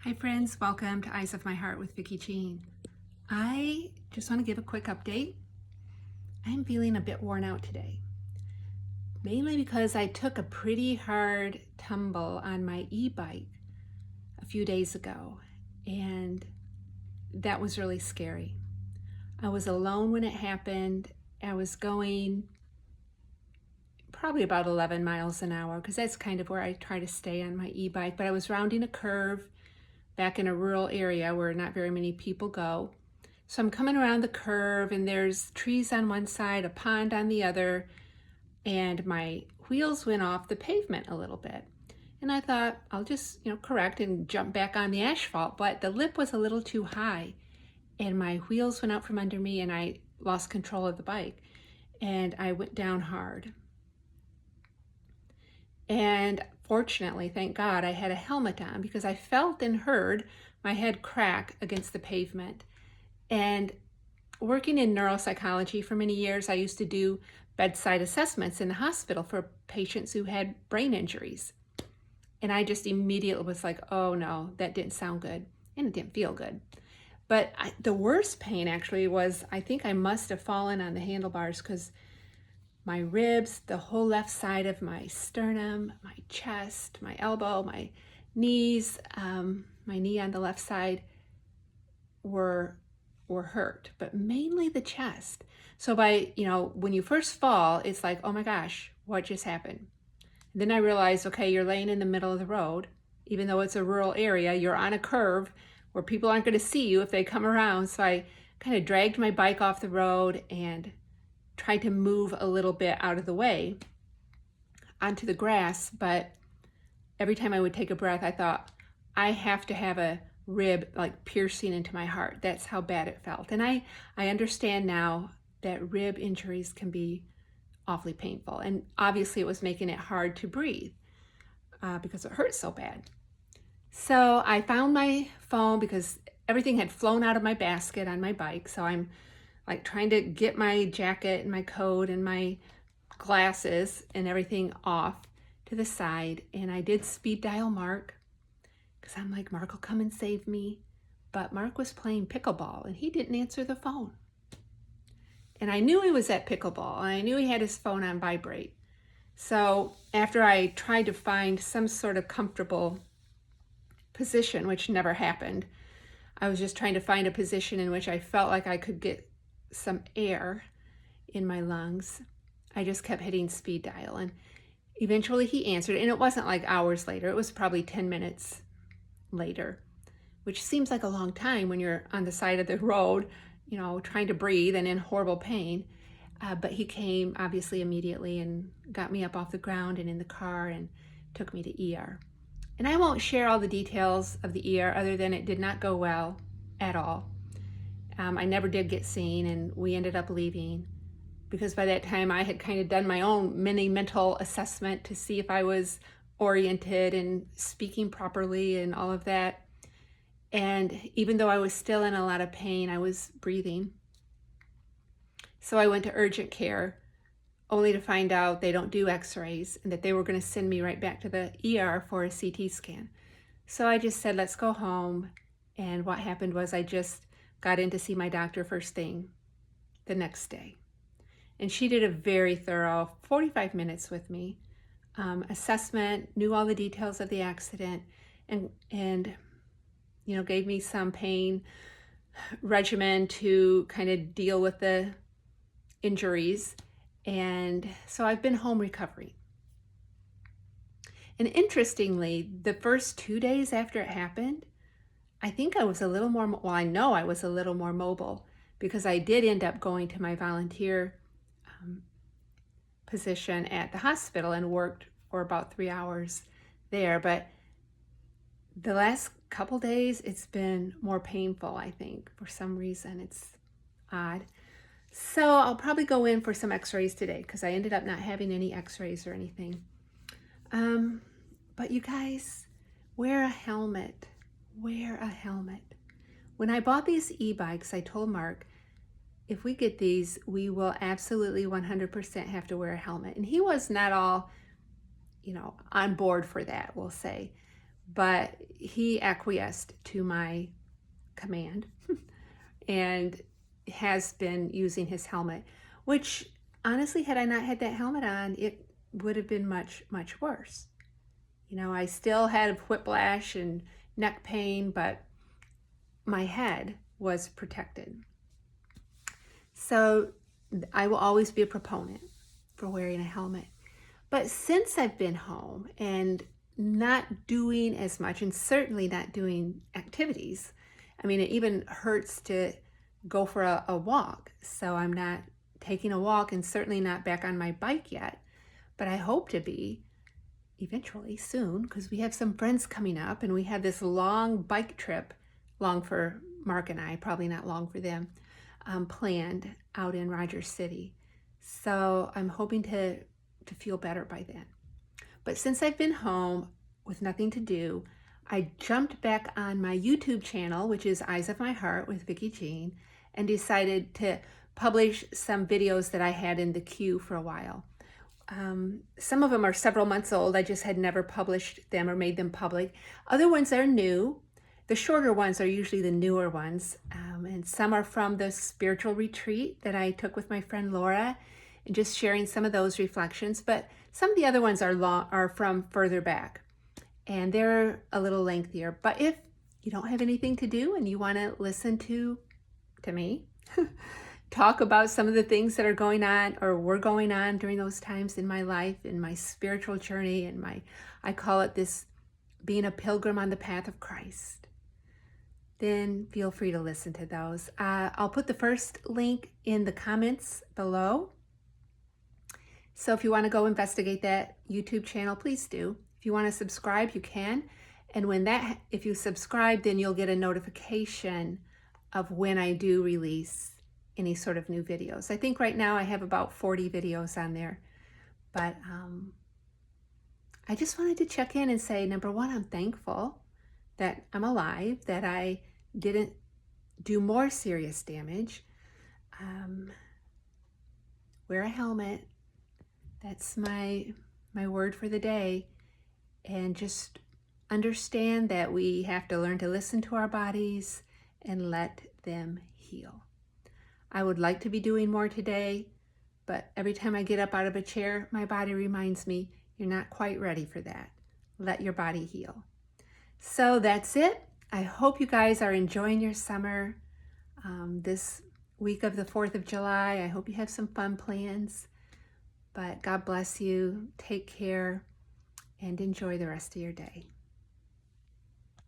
Hi friends, welcome to Eyes of My Heart with Vicki Jean. I just want to give a quick update. I'm feeling a bit worn out today, mainly because I took a pretty hard tumble on my e-bike a few days ago, and that was really scary. I was alone when it happened. I was going probably about 11 miles an hour because that's kind of where I try to stay on my e-bike, but I was rounding a curve back in a rural area where not very many people go. So I'm coming around the curve and there's trees on one side, a pond on the other, and my wheels went off the pavement a little bit. And I thought I'll just, correct and jump back on the asphalt, but the lip was a little too high and my wheels went out from under me and I lost control of the bike and I went down hard. And fortunately, thank God, I had a helmet on because I felt and heard my head crack against the pavement. And working in neuropsychology for many years, I used to do bedside assessments in the hospital for patients who had brain injuries. And I just immediately was like, oh no, that didn't sound good. And it didn't feel good. But the worst pain actually was, I think I must have fallen on the handlebars because my ribs, the whole left side of my sternum, my chest, my elbow, my knees, my knee on the left side were hurt, but mainly the chest. So when you first fall, it's like, oh my gosh, what just happened? And then I realized, okay, you're laying in the middle of the road, even though it's a rural area, you're on a curve where people aren't going to see you if they come around. So I kind of dragged my bike off the road and tried to move a little bit out of the way onto the grass, but every time I would take a breath, I thought, I have to have a rib like piercing into my heart. That's how bad it felt. And I understand now that rib injuries can be awfully painful. And obviously it was making it hard to breathe because it hurt so bad. So I found my phone because everything had flown out of my basket on my bike. So I'm like trying to get my jacket and my coat and my glasses and everything off to the side. And I did speed dial Mark because I'm like, Mark will come and save me. But Mark was playing pickleball and he didn't answer the phone. And I knew he was at pickleball and I knew he had his phone on vibrate. So after I tried to find some sort of comfortable position, which never happened, I was just trying to find a position in which I felt like I could get some air in my lungs. I just kept hitting speed dial and eventually he answered, and it wasn't like hours later, it was probably 10 minutes later, which seems like a long time when you're on the side of the road, trying to breathe and in horrible pain. But he came obviously immediately and got me up off the ground and in the car and took me to ER. And I won't share all the details of the ER other than it did not go well at all. I never did get seen and we ended up leaving because by that time I had kind of done my own mini mental assessment to see if I was oriented and speaking properly and all of that. And even though I was still in a lot of pain, I was breathing. So I went to urgent care only to find out they don't do x-rays and that they were going to send me right back to the ER for a CT scan. So I just said, let's go home. And what happened was I just got in to see my doctor first thing the next day. And she did a very thorough 45 minutes with me, assessment, knew all the details of the accident, and gave me some pain regimen to kind of deal with the injuries. And so I've been home recovering. And interestingly, the first 2 days after it happened, I think I was a little more, well, I know I was a little more mobile because I did end up going to my volunteer position at the hospital and worked for about 3 hours there. But the last couple days, it's been more painful, I think, for some reason. It's odd. So I'll probably go in for some x-rays today because I ended up not having any x-rays or anything. But you guys, wear a helmet. Wear a helmet. When I bought these e-bikes, I told Mark, if we get these, we will absolutely 100% have to wear a helmet. And he was not all, on board for that, we'll say. but he acquiesced to my command and has been using his helmet, which honestly, had I not had that helmet on, it would have been much, much worse. You know, I still had whiplash and neck pain, but my head was protected. So I will always be a proponent for wearing a helmet. But since I've been home and not doing as much, and certainly not doing activities, I mean, it even hurts to go for a walk. So I'm not taking a walk and certainly not back on my bike yet. But I hope to be eventually soon, because we have some friends coming up and we have this long bike trip, long for Mark and I, probably not long for them, planned out in Rogers City. So I'm hoping to feel better by then. But since I've been home with nothing to do, I jumped back on my YouTube channel, which is Eyes of My Heart with Vicki Jean, and decided to publish some videos that I had in the queue for a while. Some of them are several months old. I just had never published them or made them public. Other ones are new. The shorter ones are usually the newer ones. And some are from the spiritual retreat that I took with my friend Laura, and just sharing some of those reflections. But some of the other ones are from further back, and they're a little lengthier. But if you don't have anything to do and you want to listen to me talk about some of the things that are going on or were going on during those times in my life, in my spiritual journey, and I call it this being a pilgrim on the path of Christ, then feel free to listen to those. I'll put the first link in the comments below. So if you want to go investigate that YouTube channel, please do. If you want to subscribe, you can. And if you subscribe, then you'll get a notification of when I do release any sort of new videos. I think right now I have about 40 videos on there. But I just wanted to check in and say, number one, I'm thankful that I'm alive, that I didn't do more serious damage. Wear a helmet. That's my word for the day. And just understand that we have to learn to listen to our bodies and let them heal. I would like to be doing more today, but every time I get up out of a chair, my body reminds me, you're not quite ready for that. Let your body heal. So that's it. I hope you guys are enjoying your summer. This week of the 4th of July, I hope you have some fun plans. But God bless you. Take care and enjoy the rest of your day.